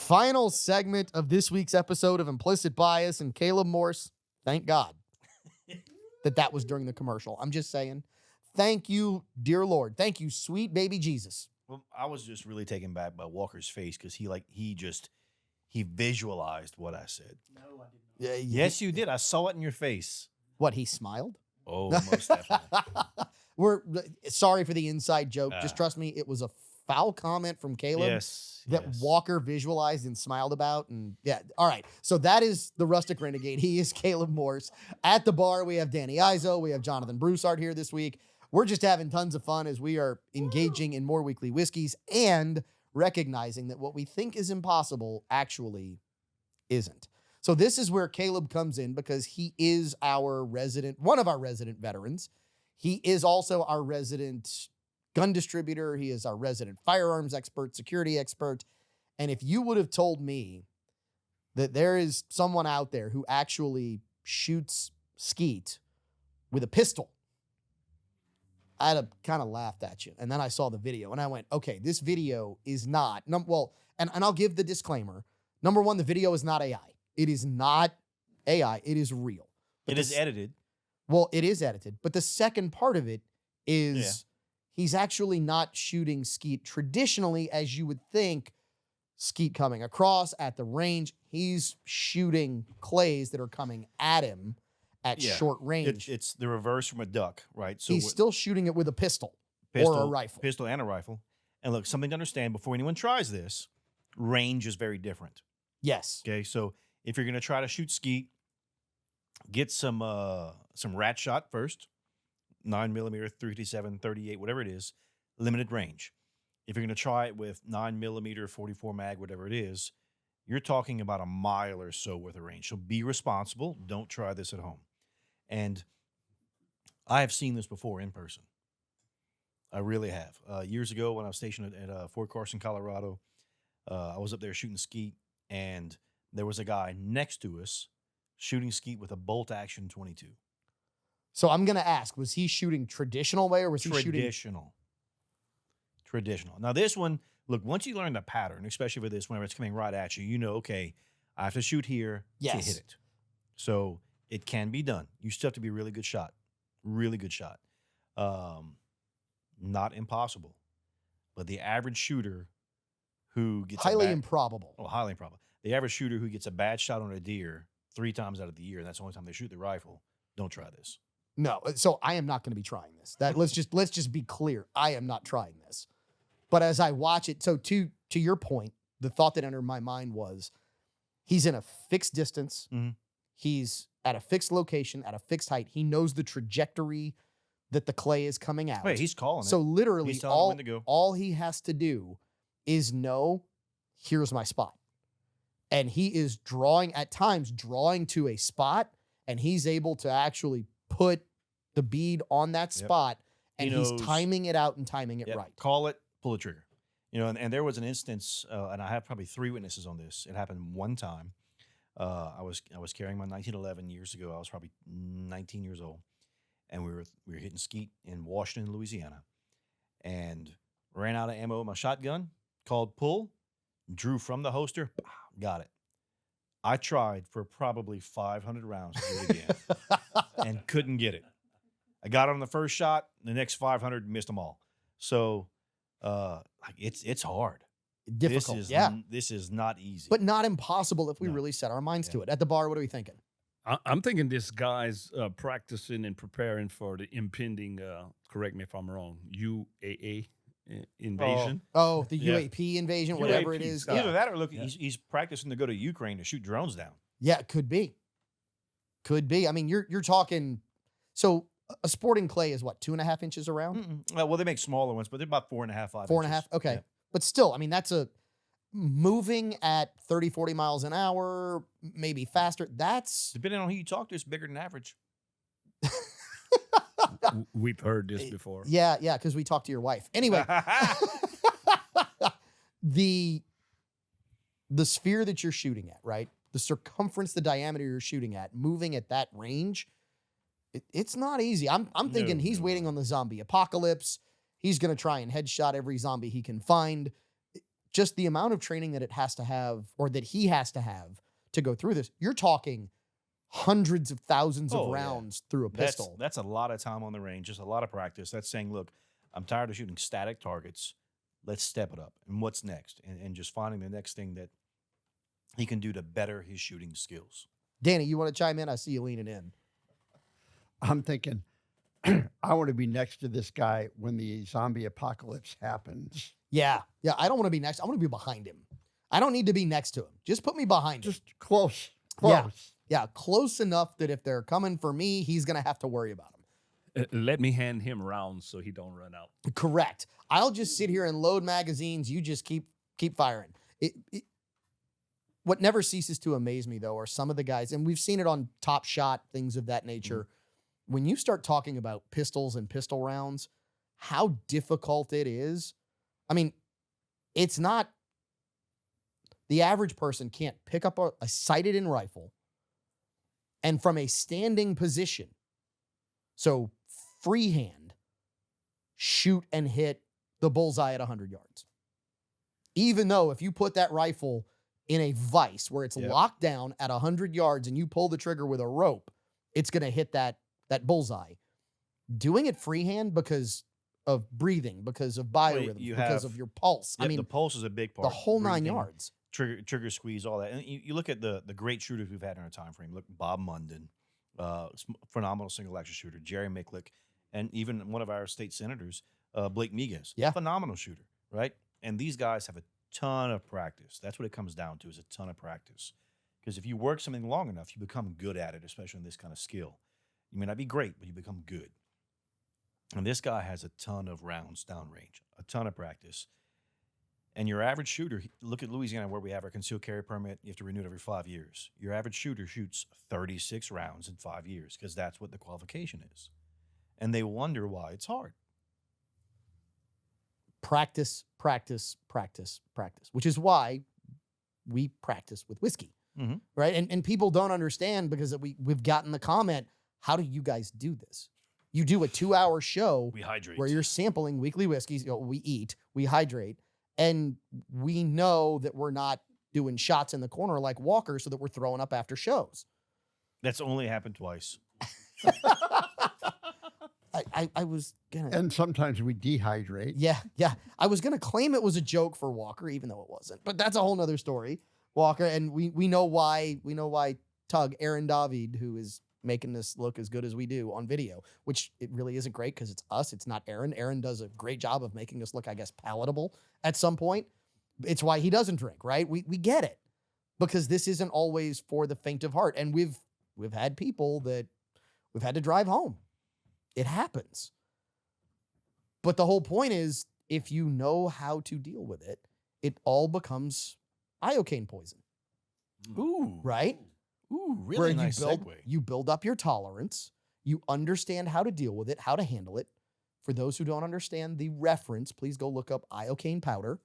Final segment of this week's episode of Implicit Bias and Caleb Morse. Thank God that was during the commercial. I'm just saying. Thank you, dear Lord. Thank you, sweet baby Jesus. Well, I was just really taken back by Walker's face because he visualized what I said. No, I did not. Yes, you did. I saw it in your face. What, he smiled? Oh, most definitely. We're sorry for the inside joke. Just trust me, it was a foul comment from Caleb that Walker visualized and smiled about. And yeah, all right. So that is the Rustic Renegade. He is Caleb Morse. At the bar, we have Danny Izzo. We have Jonathan Broussard here this week. We're just having tons of fun as we are engaging in more weekly whiskeys and recognizing that what we think is impossible actually isn't. So this is where Caleb comes in because he is one of our resident veterans. He is also our resident gun distributor. He is our resident firearms expert, security expert. And if you would have told me that there is someone out there who actually shoots skeet with a pistol, I'd have kind of laughed at you. And then I saw the video and I went, okay, this video is not, and I'll give the disclaimer. Number one, the video is not AI. It is not AI. It is real. But it is edited. Well, it is edited. But the second part of it is he's actually not shooting skeet traditionally as you would think skeet coming across at the range. He's shooting clays that are coming at him at short range. It's the reverse from a duck, right? So he's still shooting it with a pistol or a rifle. Pistol and a rifle. And look, something to understand before anyone tries this, range is very different. Yes. Okay, so if you're going to try to shoot skeet, get some rat shot first, 9mm, 357, 38, whatever it is, limited range. If you're going to try it with 9mm, 44 mag, whatever it is, you're talking about a mile or so worth of range. So be responsible. Don't try this at home. And I have seen this before in person. I really have. Years ago when I was stationed at Fort Carson, Colorado, I was up there shooting skeet, and there was a guy next to us shooting skeet with a bolt action 22. So I'm going to ask, was he shooting traditional way or was he shooting? Traditional. Now this one, look, once you learn the pattern, especially for this, whenever it's coming right at you, you know, okay, I have to shoot here to hit it. So it can be done. You still have to be a really good shot. Really good shot. Not impossible. But the average shooter who gets highly improbable. Oh, highly improbable. The average shooter who gets a bad shot on a deer 3 times out of the year, and that's the only time they shoot the rifle, don't try this. No, so I am not going to be trying this. Let's just be clear. I am not trying this. But as I watch it, so to your point, the thought that entered my mind was he's in a fixed distance. Mm-hmm. He's at a fixed location, at a fixed height. He knows the trajectory that the clay is coming out. Wait, he's calling it. So literally he's telling when to go. All he has to do is know, here's my spot. And he is at times drawing to a spot, and he's able to actually put the bead on that spot, and he's timing it out and timing it right. Call it, pull the trigger. You know, and there was an instance, and I have probably 3 witnesses on this. It happened one time. I was carrying my 1911 years ago. I was probably 19 years old, and we were hitting skeet in Washington, Louisiana, and ran out of ammo with my shotgun. Called pull, drew from the holster, got it. I tried for probably 500 rounds to do it again, and couldn't get it. I got it on the first shot. The next 500 missed them all. So, it's hard. Difficult. This is not easy, but not impossible if we really set our minds to it. At the bar, what are we thinking? I'm thinking this guy's practicing and preparing for the impending. Correct me if I'm wrong. UAA invasion. Oh, the UAP invasion, whatever it is. Either that or look, he's practicing to go to Ukraine to shoot drones down. Yeah, it could be. Could be. I mean, you're talking. So a sporting clay is what, 2.5 inches around? Well, they make smaller ones, but they're about 4.5, 5 4.5. inches. Okay. Yeah. But still, I mean, that's moving at 30, 40 miles an hour, maybe faster. That's depending on who you talk to, it's bigger than average. We've heard this before. Yeah, because we talked to your wife. Anyway, the sphere that you're shooting at, right? The circumference, the diameter you're shooting at, moving at that range, it's not easy. I'm thinking he's waiting on the zombie apocalypse. He's going to try and headshot every zombie he can find. just the amount of training that it has to have, or that he has to have to go through this, you're talking hundreds of thousands of rounds through a pistol. That's a lot of time on the range, just a lot of practice. That's saying, look, I'm tired of shooting static targets. Let's step it up. And what's next? And just finding the next thing that he can do to better his shooting skills. Danny, you want to chime in? I see you leaning in. I'm thinking, I want to be next to this guy when the zombie apocalypse happens. Yeah. I don't want to be next. I want to be behind him. I don't need to be next to him. Just put me behind him. Just close. Yeah, close enough that if they're coming for me, he's going to have to worry about them. Let me hand him rounds so he don't run out. Correct. I'll just sit here and load magazines. You just keep firing. What never ceases to amaze me, though, are some of the guys, and we've seen it on Top Shot, things of that nature. When you start talking about pistols and pistol rounds, how difficult it is. I mean, it's not, the average person can't pick up a sighted-in rifle and from a standing position, so freehand, shoot and hit the bullseye at 100 yards. Even though if you put that rifle in a vise where it's locked down at 100 yards and you pull the trigger with a rope, it's going to hit that bullseye. Doing it freehand because of breathing, because of biorhythms, because of your pulse. I mean, the pulse is a big part. The whole breathing, 9 yards. Trigger squeeze, all that. And you look at the great shooters we've had in our time frame. Look, Bob Munden, phenomenal single action shooter. Jerry Micklick, and even one of our state senators, Blake Miguez. Yeah. Phenomenal shooter, right? And these guys have a ton of practice. That's what it comes down to, is a ton of practice. Because if you work something long enough, you become good at it, especially in this kind of skill. You may not be great, but you become good. And this guy has a ton of rounds downrange, a ton of practice. And your average shooter, look at Louisiana where we have our concealed carry permit. You have to renew it every 5 years. Your average shooter shoots 36 rounds in 5 years because that's what the qualification is. And they wonder why it's hard. Practice, which is why we practice with whiskey, right? And people don't understand because we've gotten the comment, how do you guys do this? You do a 2-hour show. We hydrate. Where you're sampling weekly whiskeys. We eat, we hydrate. And we know that we're not doing shots in the corner like Walker so that we're throwing up after shows. That's only happened twice. I was going to. And sometimes we dehydrate. Yeah. I was going to claim it was a joke for Walker, even though it wasn't. But that's a whole nother story, Walker. And we know why. We know why Tug, Aaron David, who is making this look as good as we do on video, which it really isn't great because it's us. It's not Aaron. Aaron does a great job of making us look, I guess, palatable at some point. It's why he doesn't drink, right? We get it, because this isn't always for the faint of heart. And we've had people that we've had to drive home. It happens. But the whole point is, if you know how to deal with it, it all becomes iocane poison. Ooh. Right? Ooh, really nice segue. You build up your tolerance. You understand how to deal with it, how to handle it. For those who don't understand the reference, please go look up iocane powder.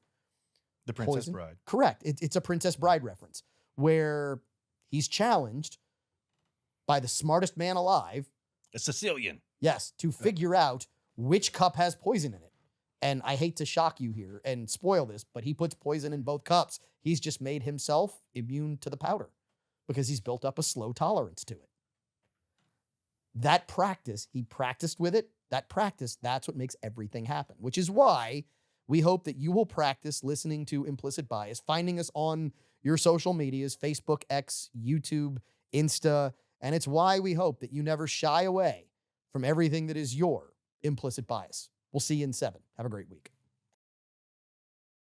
The Princess Bride. Correct. It's a Princess Bride reference where he's challenged by the smartest man alive. A Sicilian. Yes, to figure out which cup has poison in it. And I hate to shock you here and spoil this, but he puts poison in both cups. He's just made himself immune to the powder because he's built up a slow tolerance to it. That practice, he practiced with it. That practice, that's what makes everything happen, which is why we hope that you will practice listening to Implicit Bias, finding us on your social medias, Facebook, X, YouTube, Insta, and it's why we hope that you never shy away from everything that is your implicit bias. We'll see you in 7. Have a great week.